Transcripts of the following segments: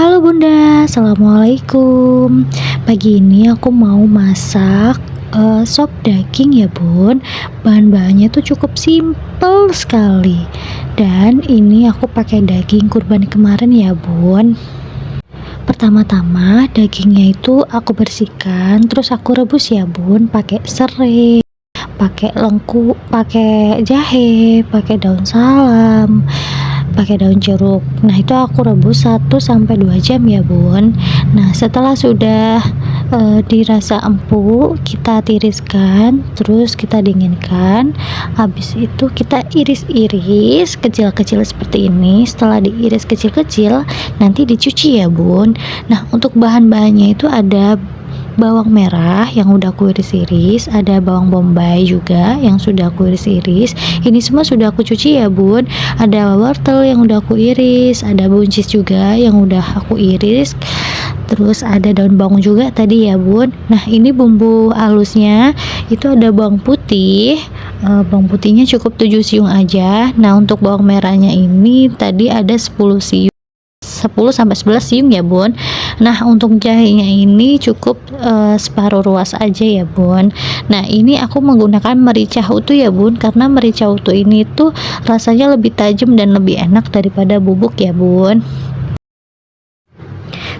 Halo Bunda, Assalamualaikum. Pagi ini aku mau masak sop daging ya Bun. Bahan-bahannya tuh cukup simpel sekali. Dan ini aku pakai daging kurban kemarin ya Bun. Pertama-tama dagingnya itu aku bersihkan, terus aku rebus ya Bun, pakai serai, pakai lengkuas, pakai jahe, pakai daun salam, pakai daun jeruk. Nah, itu aku rebus 1 sampai 2 jam ya, Bun. Nah, setelah sudah dirasa empuk, kita tiriskan, terus kita dinginkan. Habis itu kita iris-iris kecil-kecil seperti ini. Setelah diiris kecil-kecil, nanti dicuci ya, Bun. Nah, untuk bahan-bahannya itu ada bawang merah yang udah aku iris-iris, ada bawang bombay juga yang sudah aku iris-iris. Ini semua sudah aku cuci ya Bun. Ada wortel yang udah aku iris, ada buncis juga yang udah aku iris. Terus ada daun bawang juga tadi ya Bun. Nah, ini bumbu halusnya itu ada bawang putih. Bawang putihnya cukup 7 siung aja. Nah, untuk bawang merahnya ini tadi ada 10 siung. 10 sampai 11 siung ya Bun. Nah, untuk jahenya ini cukup separuh ruas aja ya Bun. Nah, ini aku menggunakan merica utuh ya Bun, karena merica utuh ini tuh rasanya lebih tajam dan lebih enak daripada bubuk ya Bun.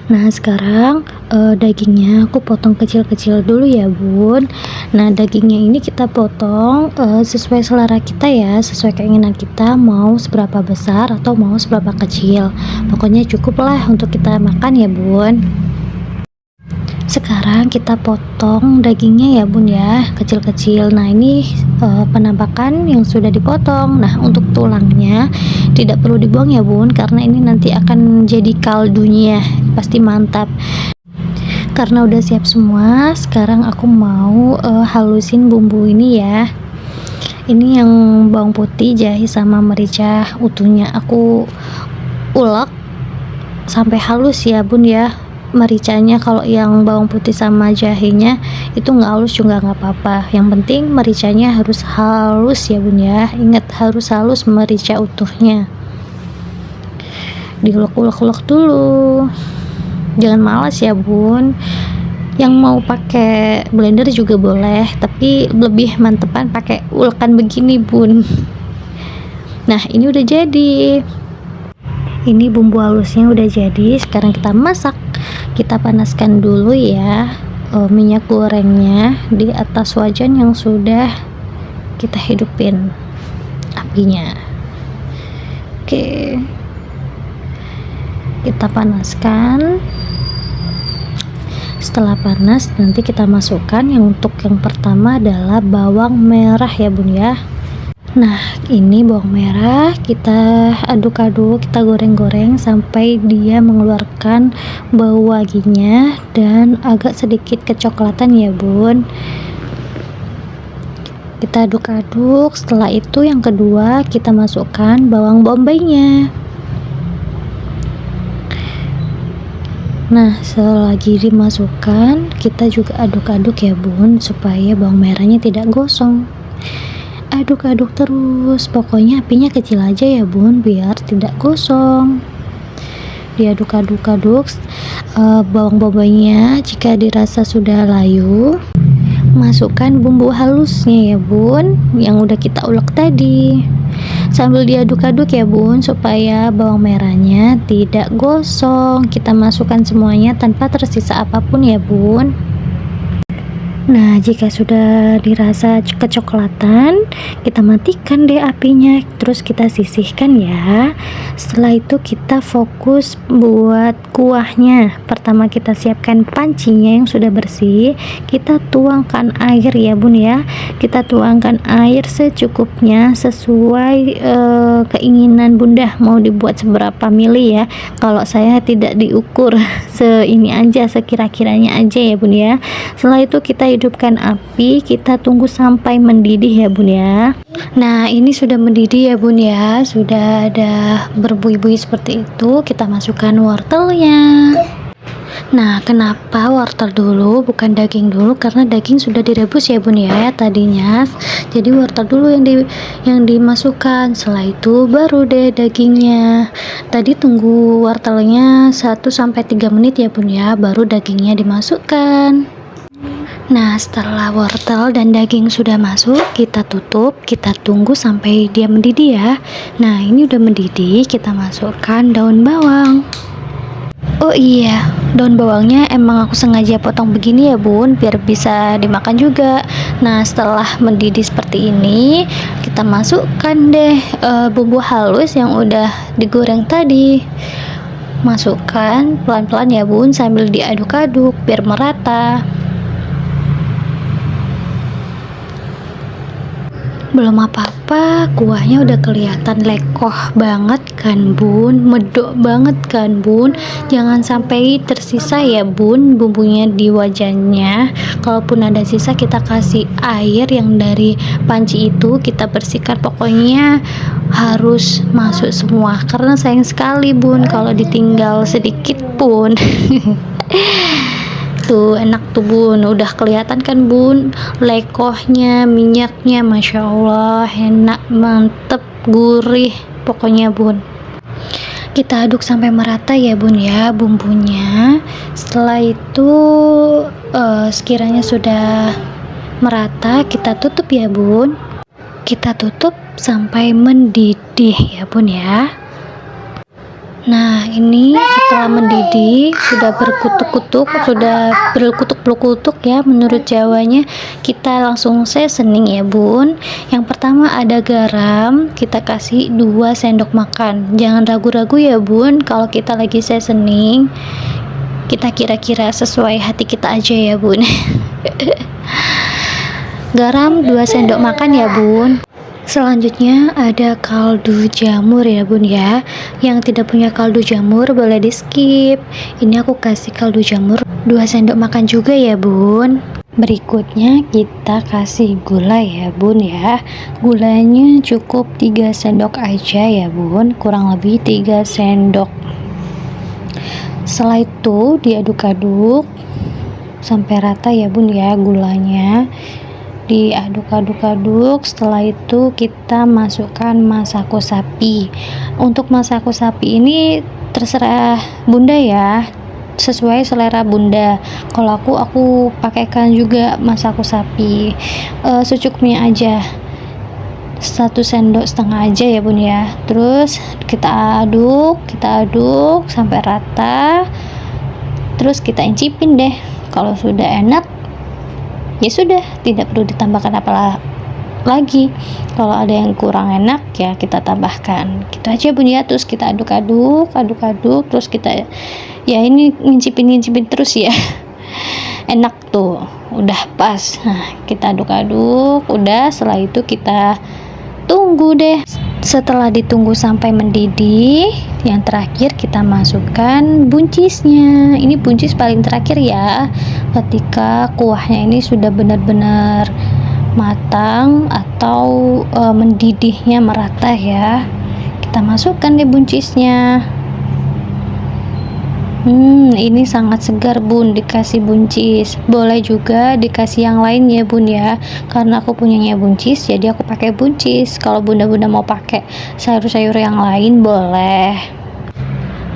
Nah, sekarang dagingnya aku potong kecil-kecil dulu ya Bun. Nah, dagingnya ini kita potong sesuai selera kita ya, sesuai keinginan kita mau seberapa besar atau mau seberapa kecil. Pokoknya cukup lah untuk kita makan ya Bun. Sekarang kita potong dagingnya ya Bun ya, kecil-kecil. Nah, ini penampakan yang sudah dipotong. Nah, untuk tulangnya tidak perlu dibuang ya Bun, karena ini nanti akan jadi kaldunya, pasti mantap. Karena udah siap semua, sekarang aku mau halusin bumbu ini ya. Ini yang bawang putih, jahe sama merica utuhnya aku ulek sampai halus ya Bun ya. Mericanya kalau yang bawang putih sama jahenya itu nggak halus juga nggak apa-apa, yang penting mericanya harus halus ya Bun ya. Ingat, harus halus merica utuhnya. Diulek-ulek dulu, jangan malas ya Bun. Yang mau pakai blender juga boleh, tapi lebih mantepan pakai ulekan begini Bun. Nah, ini udah jadi. Ini bumbu halusnya udah jadi. Sekarang kita masak. Kita panaskan dulu ya minyak gorengnya di atas wajan yang sudah kita hidupin apinya. Oke, kita panaskan. Setelah panas, nanti kita masukkan yang untuk yang pertama adalah bawang merah ya Bun ya. Nah, ini bawang merah kita aduk-aduk, kita goreng-goreng sampai dia mengeluarkan bau wanginya dan agak sedikit kecoklatan ya Bun. Kita aduk-aduk. Setelah itu yang kedua kita masukkan bawang bombaynya. Nah, selagi dimasukkan kita juga aduk-aduk ya Bun, supaya bawang merahnya tidak gosong. Aduk-aduk terus, pokoknya apinya kecil aja ya Bun, biar tidak gosong. Diaduk-aduk-aduk bawang bombaynya. Jika dirasa sudah layu, masukkan bumbu halusnya ya Bun, yang udah kita ulek tadi. Sambil diaduk-aduk ya Bun, supaya bawang merahnya tidak gosong. Kita masukkan semuanya tanpa tersisa apapun ya Bun. Nah, jika sudah dirasa kecoklatan, kita matikan deh apinya, terus kita sisihkan ya. Setelah itu kita fokus buat kuahnya. Pertama kita siapkan pancinya yang sudah bersih. Kita tuangkan air ya Bun ya. Kita tuangkan air secukupnya sesuai keinginan Bunda mau dibuat seberapa mili ya. Kalau saya tidak diukur, ini aja, sekira-kiranya aja ya Bun ya. Setelah itu kita hidupkan api, kita tunggu sampai mendidih ya Bun ya. Nah, ini sudah mendidih ya Bun ya, sudah ada berbuih-buih seperti itu. Kita masukkan wortelnya. Nah, kenapa wortel dulu bukan daging dulu? Karena daging sudah direbus ya bun ya tadinya. Jadi wortel dulu yang dimasukkan. Setelah itu baru deh dagingnya. Tadi tunggu wortelnya 1-3 menit ya bun ya, baru dagingnya dimasukkan. Nah, setelah wortel dan daging sudah masuk, kita tutup, kita tunggu sampai dia mendidih ya. Nah, ini udah mendidih, kita masukkan daun bawang. Oh iya, daun bawangnya emang aku sengaja potong begini ya bun, biar bisa dimakan juga. Nah, setelah mendidih seperti ini, kita masukkan deh bumbu halus yang udah digoreng tadi. Masukkan pelan-pelan ya bun, sambil diaduk-aduk biar merata. Belum apa-apa, kuahnya udah kelihatan lekoh banget kan bun, medok banget kan bun. Jangan sampai tersisa ya bun bumbunya di wajannya. Kalaupun ada sisa, kita kasih air yang dari panci itu, kita bersihkan. Pokoknya harus masuk semua, karena sayang sekali bun kalau ditinggal sedikit pun. Tuh enak tuh bun, udah kelihatan kan bun lekohnya, minyaknya, masya Allah, enak, mantep, gurih pokoknya bun. Kita aduk sampai merata ya bun ya bumbunya. Setelah itu sekiranya sudah merata, kita tutup ya bun. Kita tutup sampai mendidih ya bun ya. Nah, ini setelah mendidih, sudah berkutuk-kutuk, sudah berkutuk-kutuk ya menurut Jawanya. Kita langsung seasoning ya bun. Yang pertama ada garam, kita kasih 2 sendok makan. Jangan ragu-ragu ya bun, kalau kita lagi seasoning, kita kira-kira sesuai hati kita aja ya bun. Garam 2 sendok makan ya bun. Selanjutnya ada kaldu jamur ya bun ya. Yang tidak punya kaldu jamur boleh di skip. Ini aku kasih kaldu jamur 2 sendok makan juga ya bun. Berikutnya kita kasih gula ya bun ya. Gulanya cukup 3 sendok aja ya bun, kurang lebih 3 sendok. Setelah itu diaduk-aduk sampai rata ya bun ya gulanya. Diaduk-aduk-aduk. Setelah itu kita masukkan masako sapi. Untuk masako sapi ini terserah bunda ya, sesuai selera bunda. Kalau aku pakaikan juga masako sapi secukupnya aja, 1,5 sendok aja ya bun ya. Terus kita aduk sampai rata. Terus kita incipin deh. Kalau sudah enak, ya sudah, tidak perlu ditambahkan apa lagi. Kalau ada yang kurang enak ya kita tambahkan, gitu aja bun ya. Terus kita aduk-aduk, terus kita ya ini ngincipin terus ya. Enak tuh, udah pas. Nah, kita aduk-aduk, udah. Setelah itu kita tunggu deh. Setelah ditunggu sampai mendidih, yang terakhir kita masukkan buncisnya. Ini buncis paling terakhir ya, ketika kuahnya ini sudah benar-benar matang atau mendidihnya merata ya, kita masukkan deh buncisnya. Ini sangat segar bun dikasih buncis. Boleh juga dikasih yang lain ya bun ya, karena aku punyanya buncis jadi aku pakai buncis. Kalau bunda-bunda mau pakai sayur-sayur yang lain boleh.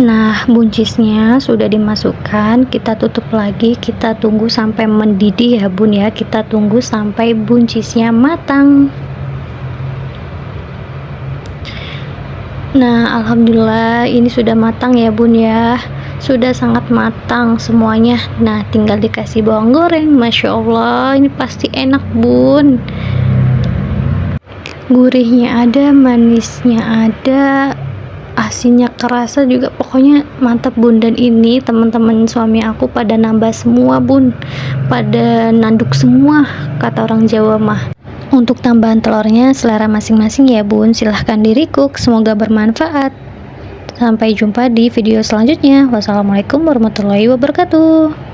Nah, buncisnya sudah dimasukkan, kita tutup lagi, kita tunggu sampai mendidih ya bun ya. Kita tunggu sampai buncisnya matang. Nah, alhamdulillah ini sudah matang ya bun ya, sudah sangat matang semuanya. Nah, tinggal dikasih bawang goreng. Masya Allah, ini pasti enak bun. Gurihnya ada, manisnya ada, asinnya kerasa juga, pokoknya mantap bun. Dan ini teman-teman suami aku pada nambah semua bun, pada nanduk semua kata orang Jawa mah. Untuk tambahan telurnya selera masing-masing ya bun, silahkan di recook. Semoga bermanfaat. Sampai jumpa di video selanjutnya. Wassalamualaikum warahmatullahi wabarakatuh.